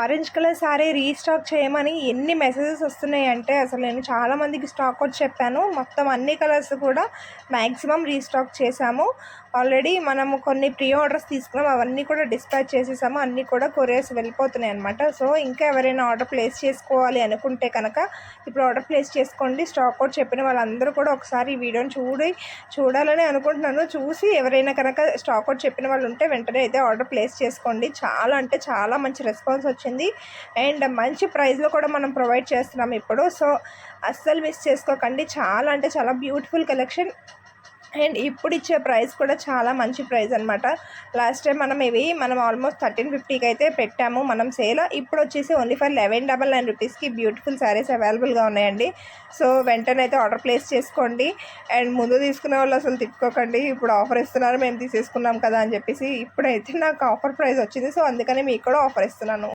Orange colour sari restock చేయమని ఎన్ని messages వస్తున్నాయంటే అసలు నేను చాలామందికి స్టాక్ వచ్చి చెప్పాను. మొత్తం అన్ని కలర్స్ కూడా మ్యాక్సిమం రీస్టాక్ చేశాము. ఆల్రెడీ మనము కొన్ని ప్రీ ఆర్డర్స్ తీసుకున్నాం, అవన్నీ కూడా డిస్పాచ్ చేసేసాము. అన్నీ కూడా కొరియర్స్ వెళ్ళిపోతున్నాయి అనమాట. సో ఇంకా ఎవరైనా ఆర్డర్ ప్లేస్ చేసుకోవాలి అనుకుంటే కనుక ఇప్పుడు ఆర్డర్ ప్లేస్ చేసుకోండి. స్టాక్ అవుట్ చెప్పిన వాళ్ళందరూ కూడా ఒకసారి ఈ వీడియోని చూడాలని అనుకుంటున్నాను. చూసి ఎవరైనా కనుక స్టాక్ అవుట్ చెప్పిన వాళ్ళు ఉంటే వెంటనే అయితే ఆర్డర్ ప్లేస్ చేసుకోండి. చాలా అంటే చాలా మంచి రెస్పాన్స్ వచ్చింది అండ్ మంచి ప్రైస్లో కూడా మనం ప్రొవైడ్ చేస్తున్నాం ఇప్పుడు. సో అస్సలు మిస్ చేసుకోకండి. చాలా అంటే చాలా బ్యూటిఫుల్ కలెక్షన్ అండ్ ఇప్పుడు ఇచ్చే ప్రైస్ కూడా చాలా మంచి ప్రైస్ అనమాట. లాస్ట్ టైం మనం ఆల్మోస్ట్ 1350కి అయితే పెట్టాము మనం సేల్. ఇప్పుడు వచ్చేసి ఓన్లీ ఫర్ 1199 రూపీస్కి బ్యూటిఫుల్ శారీస్ అవైలబుల్గా ఉన్నాయండి. సో వెంటనే అయితే ఆర్డర్ ప్లేస్ చేసుకోండి. అండ్ ముందు తీసుకునే వాళ్ళు అసలు తిట్టుకోకండి, ఇప్పుడు ఆఫర్ ఇస్తున్నారు మేము తీసేసుకున్నాం కదా అని చెప్పేసి. ఇప్పుడైతే నాకు ఆఫర్ ప్రైస్ వచ్చింది, సో అందుకని మీకు కూడా ఆఫర్ ఇస్తున్నాను.